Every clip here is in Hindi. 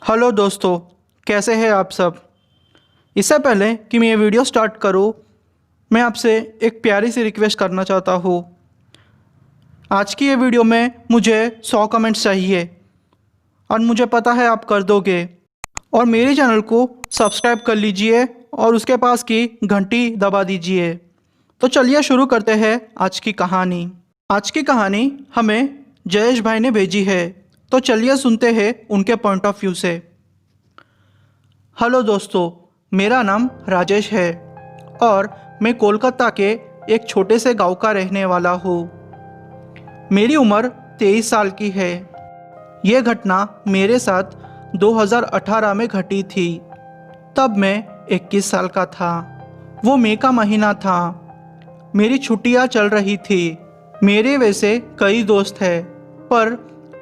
हेलो दोस्तों, कैसे हैं आप सब। इससे पहले कि मैं ये वीडियो स्टार्ट करूं, मैं आपसे एक प्यारी सी रिक्वेस्ट करना चाहता हूं। आज की ये वीडियो में मुझे 100 कमेंट्स चाहिए और मुझे पता है आप कर दोगे। और मेरे चैनल को सब्सक्राइब कर लीजिए और उसके पास की घंटी दबा दीजिए। तो चलिए शुरू करते हैं आज की कहानी। आज की कहानी हमें जयेश भाई ने भेजी है, तो चलिए सुनते हैं उनके पॉइंट ऑफ व्यू से। हेलो दोस्तों, मेरा नाम राजेश है और मैं कोलकाता के एक छोटे से गांव का रहने वाला हूँ। मेरी उम्र 23 साल की है। ये घटना मेरे साथ 2018 में घटी थी। तब मैं 21 साल का था। वो मई का महीना था। मेरी छुट्टियां चल रही थी। मेरे वैसे कई दोस्त हैं, पर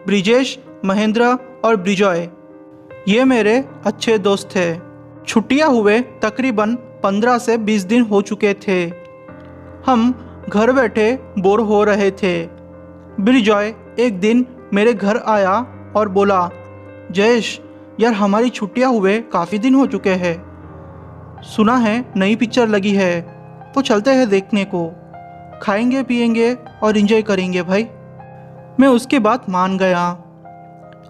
ब्रिजेश, महेंद्र और ब्रिजॉय ये मेरे अच्छे दोस्त थे। छुट्टियां हुए तकरीबन 15 से 20 दिन हो चुके थे। हम घर बैठे बोर हो रहे थे। ब्रिजॉय एक दिन मेरे घर आया और बोला, जयेश यार, हमारी छुट्टियां हुए काफ़ी दिन हो चुके हैं। सुना है नई पिक्चर लगी है, तो चलते हैं देखने को। खाएंगे पिएंगे और एंजॉय करेंगे भाई। मैं उसकी बात मान गया।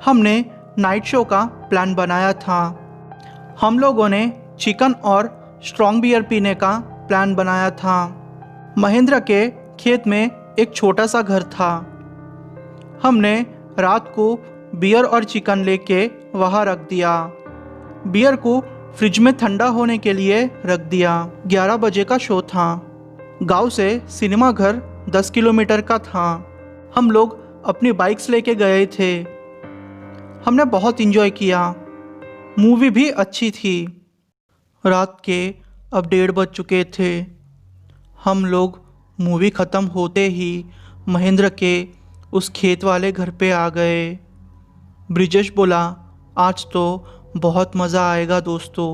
हमने नाइट शो का प्लान बनाया था। हम लोगों ने चिकन और स्ट्रॉन्ग बियर पीने का प्लान बनाया था। महेंद्र के खेत में एक छोटा सा घर था। हमने रात को बियर और चिकन लेके वहाँ रख दिया। बियर को फ्रिज में ठंडा होने के लिए रख दिया। 11 बजे का शो था। गांव से सिनेमा घर 10 किलोमीटर का था। हम लोग अपनी बाइक्स लेके गए थे। हमने बहुत एंजॉय किया। मूवी भी अच्छी थी। रात के अब 1:30 बज चुके थे। हम लोग मूवी ख़त्म होते ही महेंद्र के उस खेत वाले घर पे आ गए। ब्रिजेश बोला, आज तो बहुत मज़ा आएगा दोस्तों।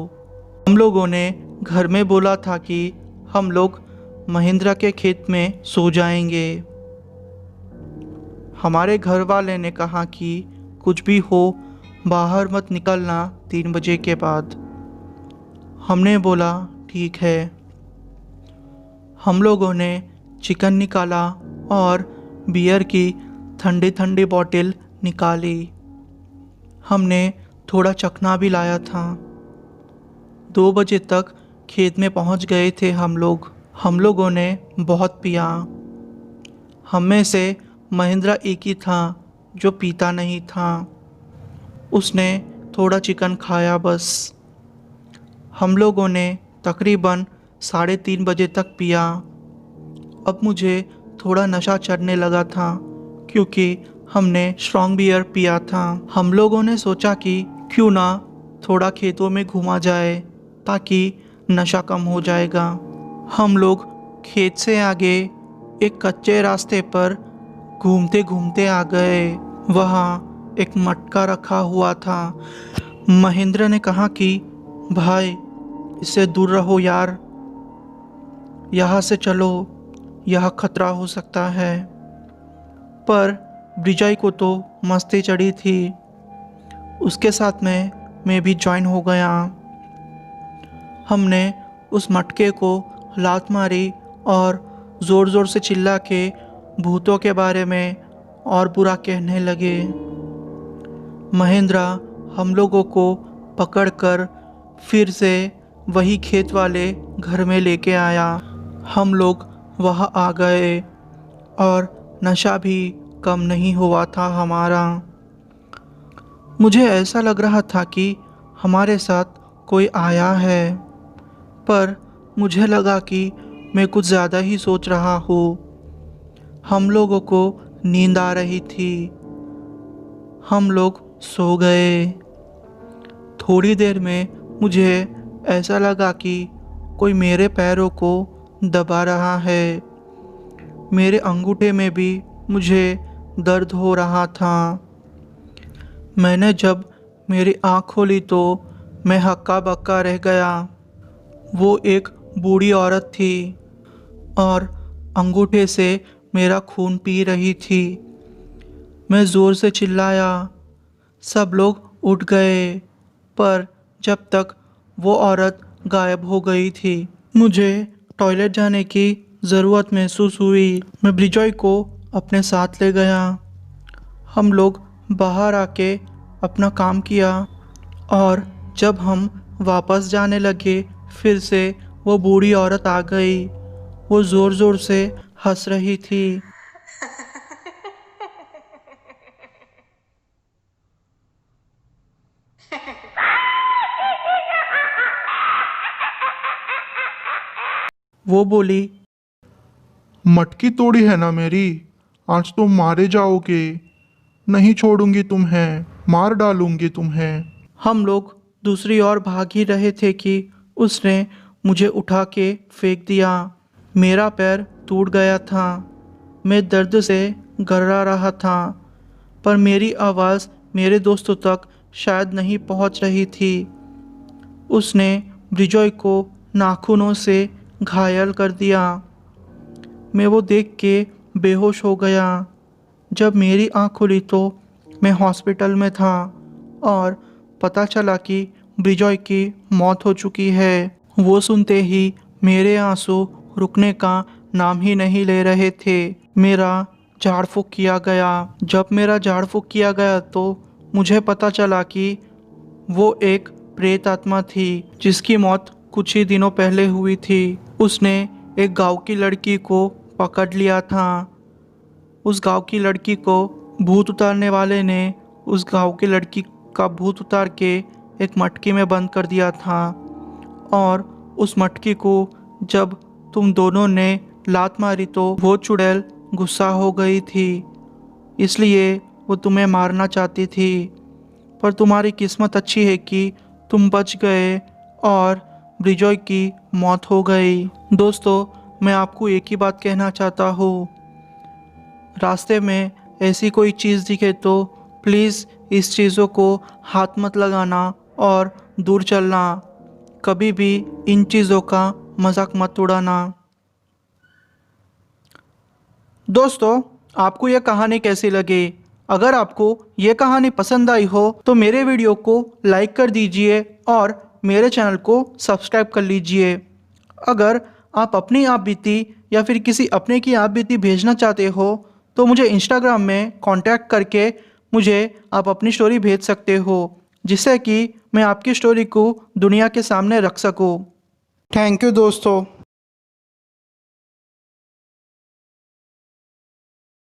हम लोगों ने घर में बोला था कि हम लोग महेंद्र के खेत में सो जाएंगे। हमारे घर वाले ने कहा कि कुछ भी हो, बाहर मत निकलना 3 बजे के बाद। हमने बोला ठीक है। हम लोगों ने चिकन निकाला और बियर की ठंडी ठंडी बॉटल निकाली। हमने थोड़ा चखना भी लाया था। 2 बजे तक खेत में पहुंच गए थे हम लोग। हम लोगों ने बहुत पिया। हम में से महेंद्र एक ही था जो पीता नहीं था। उसने थोड़ा चिकन खाया बस। हम लोगों ने तकरीबन 3:30 बजे तक पिया। अब मुझे थोड़ा नशा चढ़ने लगा था क्योंकि हमने स्ट्रॉन्ग बियर पिया था। हम लोगों ने सोचा कि क्यों ना थोड़ा खेतों में घूमा जाए ताकि नशा कम हो जाएगा। हम लोग खेत से आगे एक कच्चे रास्ते पर घूमते घूमते आ गए। वहाँ एक मटका रखा हुआ था। महेंद्र ने कहा कि भाई, इससे दूर रहो यार, यहाँ से चलो, यह खतरा हो सकता है। पर ब्रिजॉय को तो मस्ती चढ़ी थी। उसके साथ में मैं भी ज्वाइन हो गया। हमने उस मटके को लात मारी और ज़ोर ज़ोर से चिल्ला के भूतों के बारे में और बुरा कहने लगे। महेंद्र हम लोगों को पकड़कर फिर से वही खेत वाले घर में लेके आया। हम लोग वहाँ आ गए और नशा भी कम नहीं हुआ था हमारा। मुझे ऐसा लग रहा था कि हमारे साथ कोई आया है, पर मुझे लगा कि मैं कुछ ज़्यादा ही सोच रहा हूँ। हम लोगों को नींद आ रही थी। हम लोग सो गए। थोड़ी देर में मुझे ऐसा लगा कि कोई मेरे पैरों को दबा रहा है। मेरे अंगूठे में भी मुझे दर्द हो रहा था। मैंने जब मेरी आँख खोली तो मैं हक्का बक्का रह गया। वो एक बूढ़ी औरत थी और अंगूठे से मेरा खून पी रही थी। मैं ज़ोर से चिल्लाया। सब लोग उठ गए। पर जब तक वो औरत गायब हो गई थी। मुझे टॉयलेट जाने की ज़रूरत महसूस हुई। मैं ब्रिजॉय को अपने साथ ले गया। हम लोग बाहर आके अपना काम किया और जब हम वापस जाने लगे फिर से वो बूढ़ी औरत आ गई। वो ज़ोर ज़ोर से हंस रही थी। वो बोली, मटकी तोड़ी है ना मेरी, आज तो मारे जाओगे। नहीं छोड़ूंगी तुम्हें, मार डालूंगी तुम्हें। हम लोग दूसरी ओर भाग ही रहे थे कि उसने मुझे उठा के फेंक दिया। मेरा पैर टूट गया था। मैं दर्द से गर्रा रहा था, पर मेरी आवाज़ मेरे दोस्तों तक शायद नहीं पहुंच रही थी। उसने ब्रिजॉय को नाखूनों से घायल कर दिया। मैं वो देख के बेहोश हो गया। जब मेरी आँख खुली तो मैं हॉस्पिटल में था और पता चला कि ब्रिजॉय की मौत हो चुकी है। वो सुनते ही मेरे आंसू रुकने का नाम ही नहीं ले रहे थे। मेरा झाड़ फूँक किया गया। जब मेरा झाड़ फूँक किया गया तो मुझे पता चला कि वो एक प्रेत आत्मा थी जिसकी मौत कुछ ही दिनों पहले हुई थी। उसने एक गांव की लड़की को पकड़ लिया था। उस गांव की लड़की को भूत उतारने वाले ने उस गांव की लड़की का भूत उतार के एक मटकी में बंद कर दिया था और उस मटकी को जब तुम दोनों ने लात मारी तो वो चुड़ैल गुस्सा हो गई थी, इसलिए वो तुम्हें मारना चाहती थी। पर तुम्हारी किस्मत अच्छी है कि तुम बच गए और ब्रिजॉय की मौत हो गई। दोस्तों, मैं आपको एक ही बात कहना चाहता हूँ, रास्ते में ऐसी कोई चीज़ दिखे तो प्लीज़ इस चीज़ों को हाथ मत लगाना और दूर चलना। कभी भी इन चीज़ों का मजाक मत उड़ाना। दोस्तों, आपको यह कहानी कैसी लगी? अगर आपको ये कहानी पसंद आई हो तो मेरे वीडियो को लाइक कर दीजिए और मेरे चैनल को सब्सक्राइब कर लीजिए। अगर आप अपनी आप बीती या फिर किसी अपने की आप बीती भेजना चाहते हो तो मुझे इंस्टाग्राम में कांटेक्ट करके मुझे आप अपनी स्टोरी भेज सकते हो, जिससे कि मैं आपकी स्टोरी को दुनिया के सामने रख सकूं। थैंक यू दोस्तों।